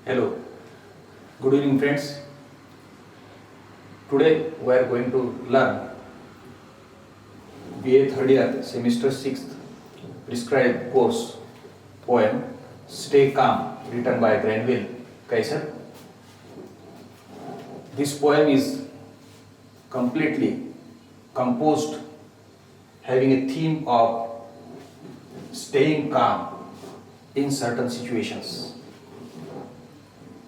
Hello, good evening friends. Today we are going to learn BA third year semester 6th prescribed course poem Stay Calm written by Granville Kaiser. This poem is completely composed having a theme of staying calm in certain situations.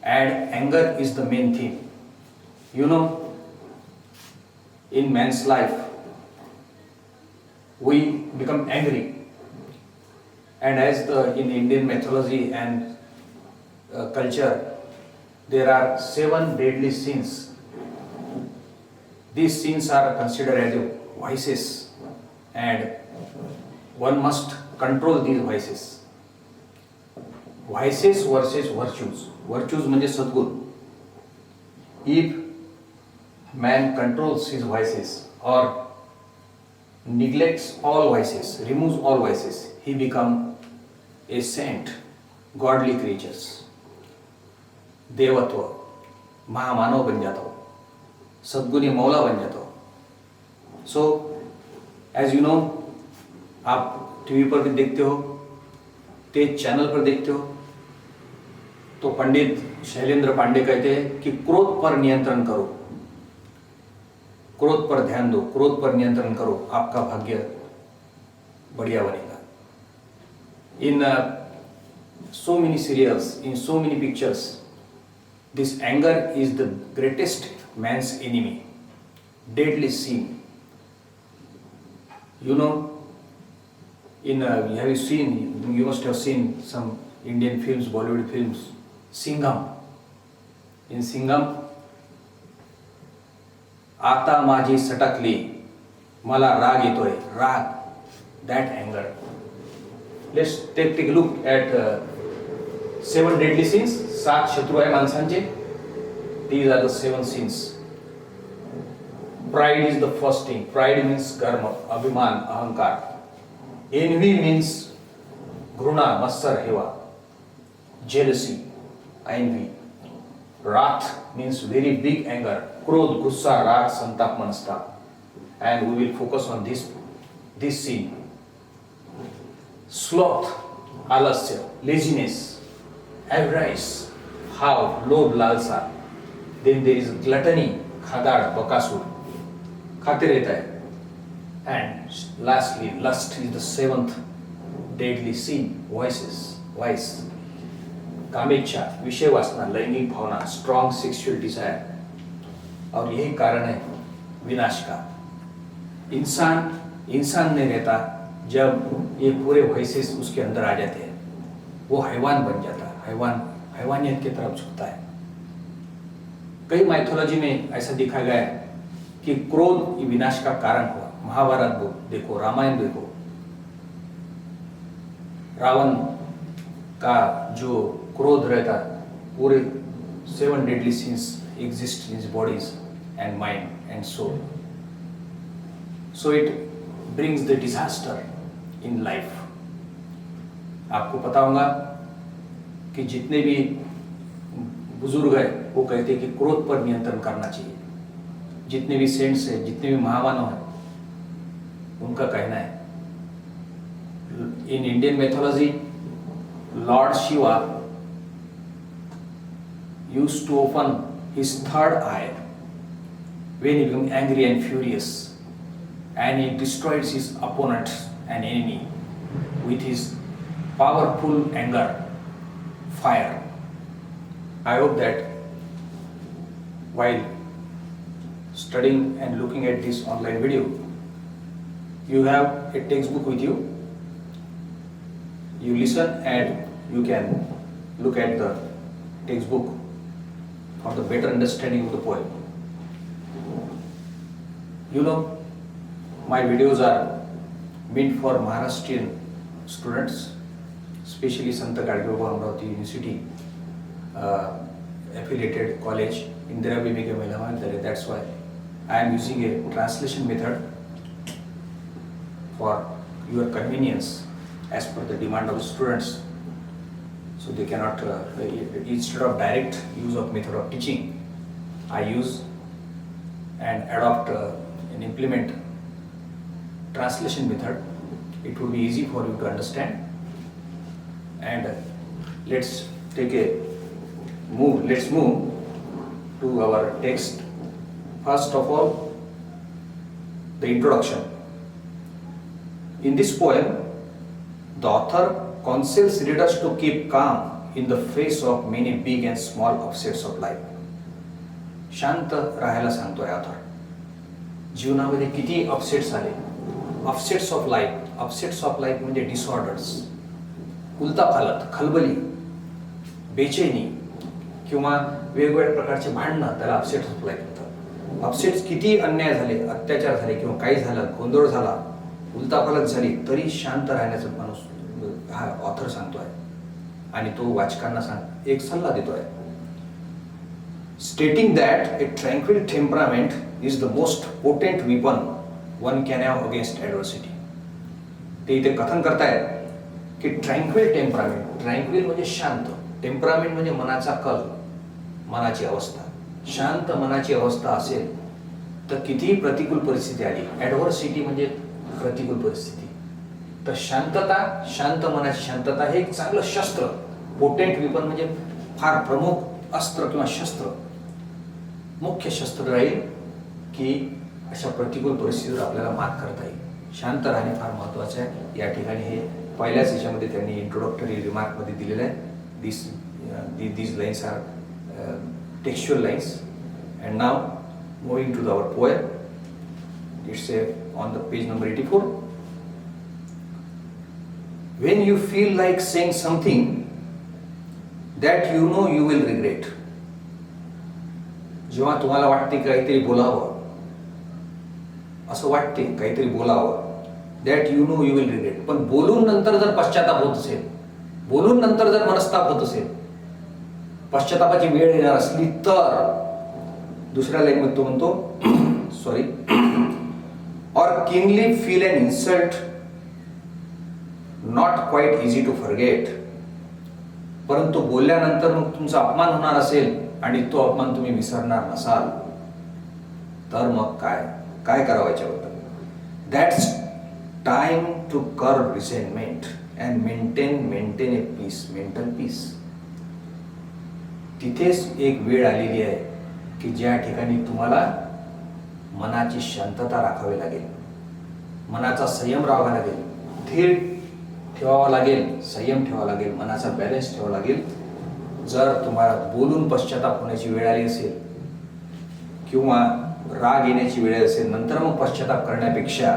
And anger is the main theme. You know, in man's life, we become angry. And as in Indian mythology and culture, there are 7 deadly sins. These sins are considered as vices, and one must control these vices. Vices versus virtues. Virtues म्हणजे सद्गुण. If man controls his vices or neglects all vices, removes all vices, he becomes a saint, godly creatures. देवत्व, महामानव बन जाता हो, सद्गुणी मौला बन जाता हो. So, as you know, आप टीवी पर भी देखते हो, तेज चैनल पर देखते हो, तो पंडित शैलेंद्र पांडे कहते हैं कि क्रोध पर नियंत्रण करो, क्रोध पर ध्यान दो, क्रोध पर नियंत्रण करो, आपका भाग्य बढ़िया बनेगा. In so many serials, in so many pictures, this anger is the greatest man's enemy, deadly sin. You know, you must have seen some Indian films, Bollywood films, Singham. In Singham, आता माझी सटकली, मला राग येतोय, राग, that anger. Let's take a look at 7 deadly sins. 7 शत्रू आहे माणसांचे. These are the 7 sins. Pride is the first thing. Pride means garma, abhiman, ahankar. Envy means घृणा, मत्सर, हेवा. Jealousy, envy. Wrath means very big anger. क्रोध, गुस्सा, राग, संताप, मनस्ताप. And we will focus on this sin. Sloth, आलस्य, laziness, avarice, भाव, लोभ, लालसा. Then there is gluttony, खादाड़, Bakasur, खाते रहता है. And lastly, lust is the 7th deadly sin, vice. कामेच्छा, विषय वासना, लैंगिक भावना, स्ट्रॉन्ग सेक्सुअल डिजायर. और यही कारण है विनाश का. इंसान नहीं रहता जब ये पूरे वाइसेस उसके अंदर आ जाते हैं. वो हैवान बन जाता है, हैवानियत की तरफ झुकता है. कई माइथोलॉजी में ऐसा दिखाया गया है कि क्रोध विनाश का कारण हुआ. महाभारत देखो, रामायण देखो, रावण का जो क्रोध रहता, पूरे 7 deadly sins exist in his bodies and mind and soul. So it brings the disaster in life. आपको पता होगा कि जितने भी बुजुर्ग हैं वो कहते हैं कि क्रोध पर नियंत्रण करना चाहिए. जितने भी सेंट्स हैं, जितने भी महामानव हैं, उनका कहना है. In Indian mythology, Lord Shiva used to open his third eye when he became angry and furious, and he destroys his opponent and enemy with his powerful anger, fire. I hope that while studying and looking at this online video, you have a textbook with you. You listen and you can look at the textbook for the better understanding of the poem. You know, my videos are meant for Maharashtrian students, especially Sant Gadgil Amravati University affiliated college, Indira Bhimike Mahila Mahavidyalaya. That's why I am using a translation method for your convenience as per the demand of the students. So So they cannot, instead of direct use of method of teaching, I use and adopt and implement translation method. It would be easy for you to understand. And let's move to our text. First of all, the introduction. In this poem, the author counsels readers to keep calm in the face of many big and small upsets of life. शांत राहायला सांगतोय author. जीवनामध्ये किती upsets आले, upsets of life म्हणजे disorders, उलथापालथ, खलबली, बेचैनी किंवा वेगवेगळ्या प्रकारचे भांडणं, त्याला अपसेट्स ऑफ लाईफ होतं. अपसेट्स किती अन्याय झाले, अत्याचार झाले किंवा काही झालं, गोंधळ झाला, उलथापालथ झाली, तरी शांत राहण्याचं माणूस हा ऑथर सांगतोय आणि तो वाचकांना एक सल्ला देतोय. स्टेटिंग that A tranquil temperament is the most potent weapon one can have against adversity. ते इथे कथन करतायत की ट्रँक्विल टेम्परामेंट, ट्रँक्विल म्हणजे शांत, टेम्परामेंट म्हणजे मनाचा कल, मनाची अवस्था. शांत मनाची अवस्था असेल तर कितीही प्रतिकूल परिस्थिती आली, ॲडव्हर्सिटी म्हणजे प्रतिकूल परिस्थिती, तर शांतता, शांत मनाची शांतता हे एक चांगलं शस्त्र, पोटेंट विपन म्हणजे फार प्रमुख अस्त्र किंवा शस्त्र, मुख्य शस्त्र राहील की अशा प्रतिकूल परिस्थितीवर आपल्याला मात करता येईल. शांत राहणे फार महत्त्वाचं आहे. या ठिकाणी हे पहिल्याच याच्यामध्ये त्यांनी इंट्रोडक्टरी रिमार्कमध्ये दिलेलं आहे. these lines are textual lines. And now moving to our poem, it's on the page number 84. When you feel like saying something that you know you will regret. जेव्हा तुम्हाला वाटते काहीतरी बोलावं, असं वाटते काहीतरी बोलावं, that you no you will regret, पण बोलून नंतर जर पश्चाताप होत असेल, बोलून नंतर जर मनस्ताप होत असेल, पश्चातापाची वेळ येणार असली तर, दुसऱ्या लाईनमध्ये तो म्हणतो सॉरी, और keenly feel an insult not quite easy to forget. परंतु बोलल्यानंतर मग तुमचा अपमान होणार असेल आणि तो अपमान तुम्ही विसरणार नसाल तर मग काय करावं याच्याबद्दल. That's time to curb resentment and maintain a peace, mental peace. तिथेच एक वेळ आलेली आहे की ज्या ठिकाणी तुम्हाला मनाची शांतता राखावी लागेल, मनाचा संयम राहावा लागेल, धीर ठेवावा लागेल, संयम ठेवावा लागेल, मनाचा बॅलन्स ठेवावा लागेल. जर तुम्हाला बोलून पश्चाताप होण्याची वेळ आली असेल किंवा राग येण्याची वेळ असेल, नंतर मग पश्चाताप करण्यापेक्षा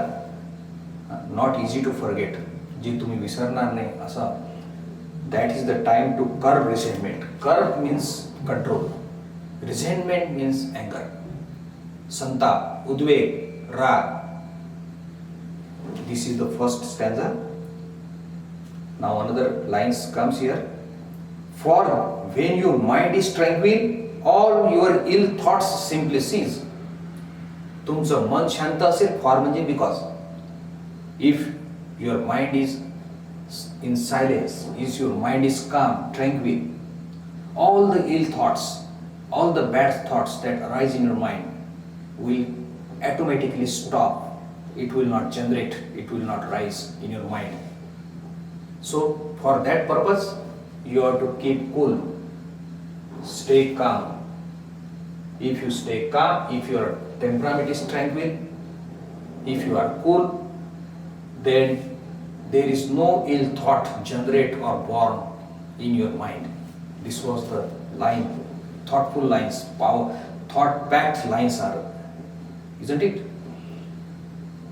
नॉट इझी टू फॉरगेट, जी तुम्ही विसरणार नाही असं, that is the time to curb resentment. Curb means control, resentment means अँगर, संताप, उद्वेग, राग. This is the first stanza. Now another lines comes here. For when your mind is tranquil, all your ill thoughts simply cease. तुमचं मन शांत असेल, for म्हणजे because. If your mind is in silence, if your mind is काम, tranquil, all the ill thoughts, all the bad thoughts that arise in your mind will automatically stop. It will not generate, it will not rise in your mind. So for that purpose, you have to keep cool, stay calm. If you stay calm, if your temperament is tranquil, if you are cool, then there is no ill thought generate or born in your mind. This was the line, thoughtful lines, power, thought-packed lines are, isn't it?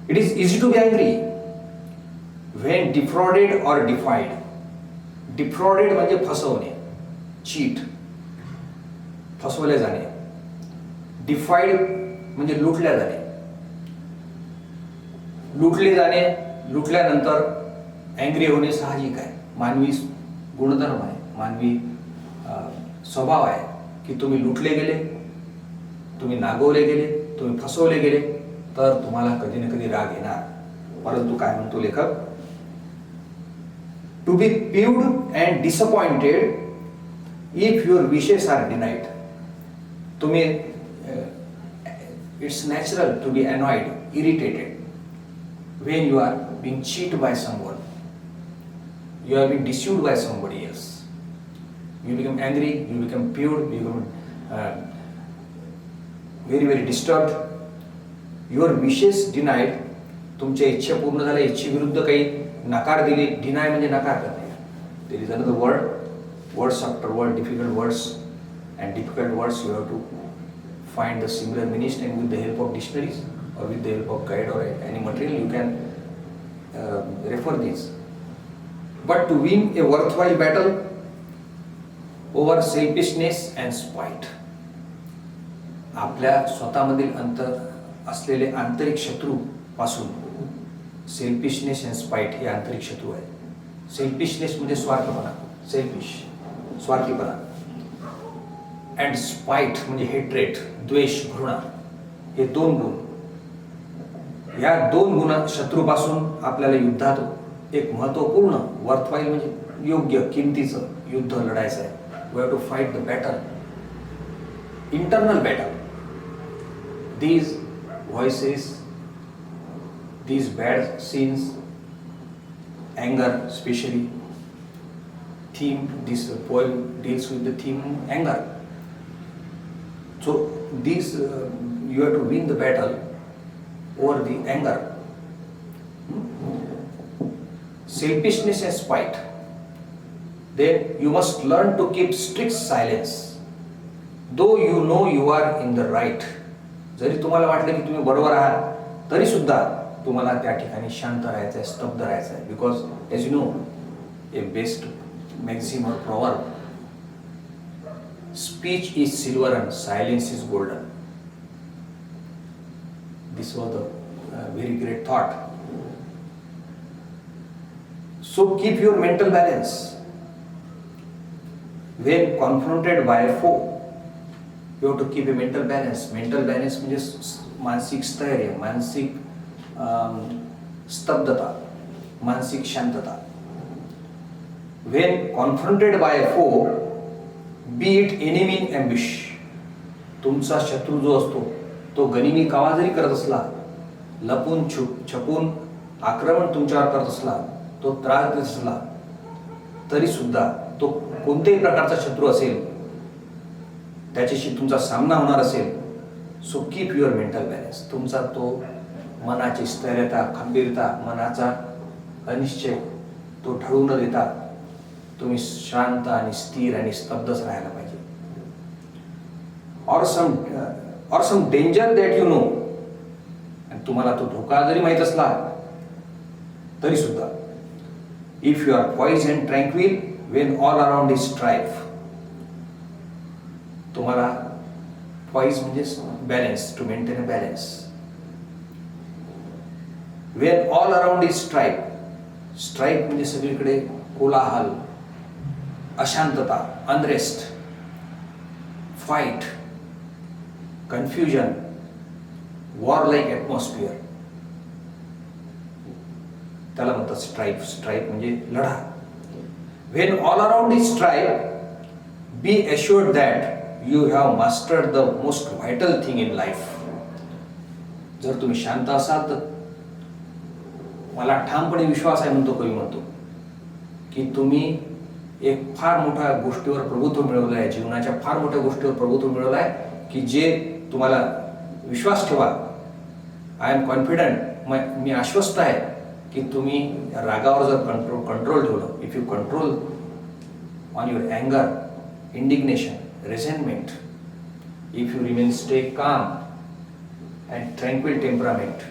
It is easy to be angry when defrauded or defied. Defrauded म्हणजे फसवणे, cheat, फसवले जाणे. डिफाईड म्हणजे लुटल्या जाणे, लुटले जाणे, लुटल्यानंतर angry होणे साहजिक आहे, मानवी गुणधर्म आहे, मानवी स्वभाव आहे की तुम्ही लुटले गेले, तुम्ही नागवले गेले, तुम्ही फसवले गेले तर तुम्हाला कधी ना कधी राग येणार. परंतु काय म्हणतो लेखक, To be peeved and disappointed if your wishes are denied. तुम्ही it's natural to be annoyed, irritated when you are being cheated by someone. You have been deceived by somebody else. You become angry, you become peeved, you become very very disturbed. Your wishes denied. तुमच्या इच्छा पूर्ण झाल्या, इच्छेविरुद्ध काही नकार दिले. Deny म्हणजे नकार करणे. There is another word, words after word, difficult words and difficult words you have to find the similar meanings, and with the help of dictionaries or with the help of guide or any material you can refer these. But to win a worthwhile battle over selfishness and spite, आपल्या स्वतःमधील असलेले आंतरिक शत्रू पासून selfishness and spite हे आंतरिक शत्रू आहे. Selfishness म्हणजे स्वार्थपणा, सेल्फिश स्वार्थीपणा, अँड स्पाइट म्हणजे हेट्रेट, द्वेष, घृणा. हे दोन गुण, या दोन गुण शत्रूपासून आपल्याला युद्धात एक महत्वपूर्ण वर्थवाईल म्हणजे योग्य किमतीचं युद्ध लढायचं आहे. We have to fight the battle, internal battle. These voices, these bad scenes, anger especially, theme, this poem deals with the theme anger. So these you have to win the battle over the anger. Selfishness and spite, then you must learn to keep strict silence though you know you are in the right. जरी तुम्हाला वाटलं की तुम्ही बरोबर आहात तरी सुद्धा तुम्हाला त्या ठिकाणी शांत राहायचं आहे, स्तब्ध राहायचं आहे. Because as you know, a best maxim or proverb, speech is silver and silence is golden. This was the very great thought. So keep your mental balance when confronted by a foe. You have to keep a mental balance. Mental balance म्हणजे मानसिक स्थैर्य, मानसिक स्तब्धता, मानसिक शांतता. When confronted by a foe, be it enemy in ambush, तुमचा शत्रू जो असतो तो गनिमी कावा जरी करत असला, लपून छपून आक्रमण तुमच्यावर करत असला, तो त्रास देत असला तरी सुद्धा, तो कोणत्याही प्रकारचा शत्रू असेल त्याच्याशी तुमचा सामना होणार असेल, so keep your mental balance. तुमचा तो मनाची स्थैर्यता, खंबीरता, मनाचा अनिश्चय तो ढळू न देता तुम्ही शांत आणि स्थिर आणि स्तब्धच राहायला पाहिजे. Or some danger that you know, आणि तुम्हाला तो धोका जरी माहीत असला तरी सुद्धा, if you are poise and tranquil when all around is strife. तुम्हाला पॉइज म्हणजे balance, to maintain a balance. When all around is strife, strife म्हणजे सगळीकडे कोलाहल, अशांतता, unrest, fight, confusion, war like atmosphere, त्याला म्हणतात स्ट्राइफ. स्ट्राइफ म्हणजे लढा. When all around is strife, be assured that you have mastered the most vital thing in life. जर तुम्ही शांत असाल तर मला ठामपणे विश्वास आहे, म्हणतो कवी, म्हणतो की तुम्ही एक फार मोठ्या गोष्टीवर प्रभुत्व मिळवलं आहे, जीवनाच्या फार मोठ्या गोष्टीवर प्रभुत्व मिळवलं आहे, की जे तुम्हाला विश्वास ठेवा. आय एम कॉन्फिडंट, मी आश्वस्त आहे की तुम्ही रागावर जर कंट्रोल ठेवलं, if you control on your अँगर, indignation, resentment, if you remain stay calm and tranquil temperament,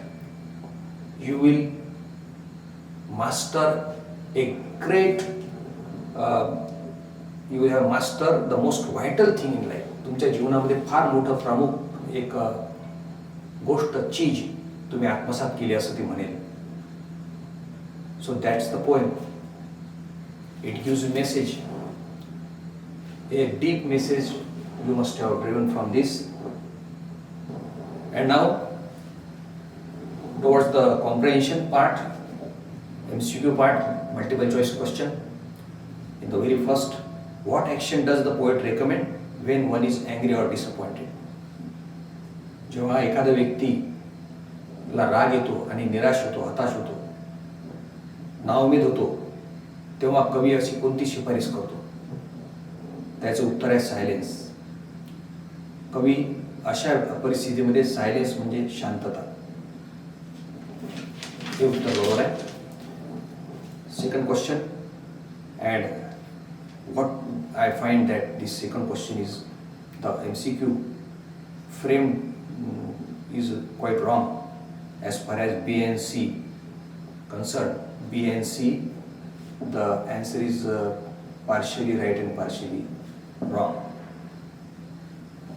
you will master a great, you will have mastered the most vital thing in life. तुमच्या जीवनामध्ये फार मोठं प्रमुख एक गोष्ट, चीज तुम्ही आत्मसात केली असं ती म्हणेल. So that's the poem. It gives a message, a deep message you must have driven from this. And now towards the comprehension part, MCQ part, multiple choice question. In the very first, what action does the poet recommend when one is angry or disappointed? जेव्हा एखाद्या व्यक्तीला राग येतो आणि निराश होतो, हताश होतो, नाउमेद होतो, तेव्हा कवी अशी कोणती शिफारस करतो? त्याचं उत्तर आहे सायलेन्स. कवी अशा परिस्थितीमध्ये सायलेन्स म्हणजे शांतता, हे उत्तर बरोबर आहे. Second question, and what I find that this second question is the MCQ frame is quite wrong as far as B and C concerned. B and C, the answer is partially right and partially wrong.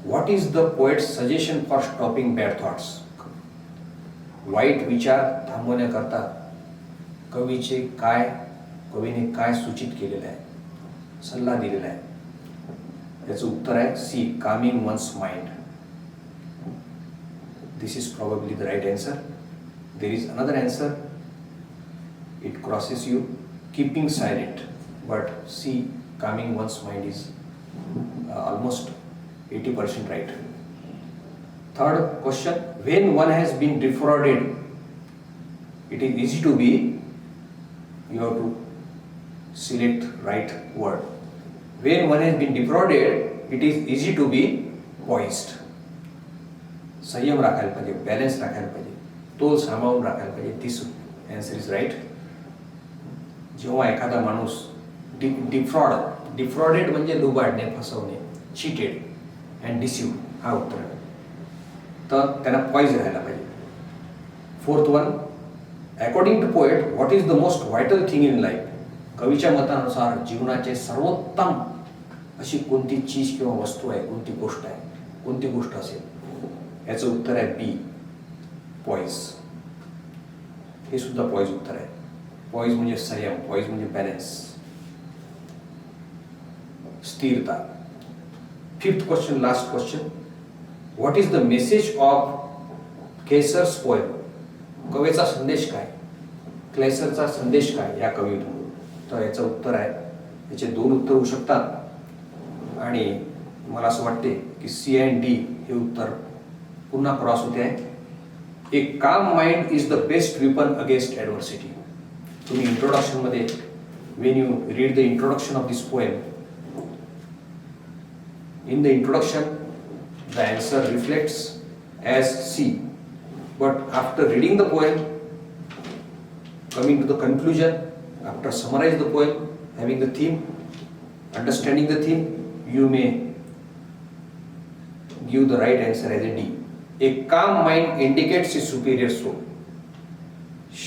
What is the poet's suggestion for stopping bad thoughts? वाईट विचार थांबवण्याकरता कवीने काय सूचित केलेलं आहे, सल्ला दिलेला आहे? याचं उत्तर आहे C, calming one's mind. This is probably the right answer. There is another answer. It crosses you, keeping silent. But C, calming one's mind is almost 80% right. Third question, when one has been defrauded, it is easy to be, you have to select right word. When one has been defrauded, it is easy to be poised. संयम राखायला पाहिजे, balance राखायला पाहिजे, तोल सांभाळून राखायला पाहिजे. दिस answer is right. जेव्हा एखादा माणूस डिफ्रॉडेड म्हणजे लुबाडणे, फसवणे, चीटेड अँड डिसिव्ह, हा उत्तर आहे. तर त्यांना पॉइज राहायला पाहिजे. Fourth one, according to poet what is the most vital thing in life? कवीच्या मतानुसार जीवनाचे सर्वोत्तम अशी कोणती चीज किंवा वस्तू आहे, कोणती गोष्ट आहे, कोणती गोष्ट असेल? याचं उत्तर आहे बी, पॉइज. हे सुद्धा पॉइज उत्तर आहे. पॉइज म्हणजे संयम, पॉइज म्हणजे बॅलन्स, स्थिरता. Fifth question, last question, what is the message of Kaiser's poem? कवेचा संदेश काय, क्लेसरचा संदेश काय या कवितेतून? तर याचं उत्तर आहे, याचे दोन उत्तर होऊ शकतात आणि मला असं वाटते की सी अँड डी हे उत्तर पुन्हा क्रॉस होते आहे. A calm mind is the best weapon against adversity. तुम्ही इंट्रोडक्शनमध्ये, when you read the introduction of this poem, in the introduction the answer reflects as C, but after reading the poem, coming to the conclusion, after summarizing the poem, having the theme, understanding the theme, you may give the right answer as a D. A calm mind indicates a superior soul.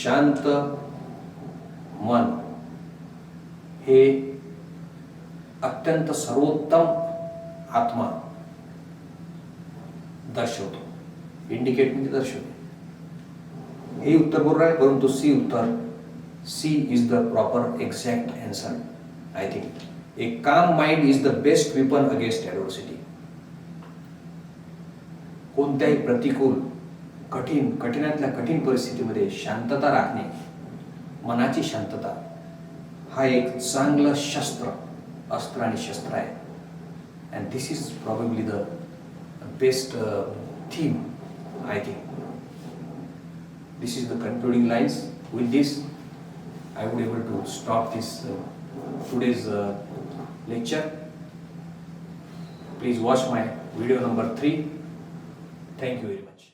शांत मन हे अत्यंत सर्वोत्तम आत्मा दर्शवतो. Indicate म्हणजे दर्शवतो. हे उत्तर बरोबर आहे, परंतु सी उत्तर, C is the proper exact answer. I think a calm mind is the best weapon against adversity. कोणत्याही प्रतिकूल, कठीणातल्या कठीण परिस्थितीमध्ये शांतता राखणे, मनाची शांतता, हा एक चांगलं अस्त्र आणि शस्त्र आहे. And this is probably the best theme, I think. This is the concluding lines. With this, I would be able to stop this today's lecture. Please watch my video number 3. Thank you very much.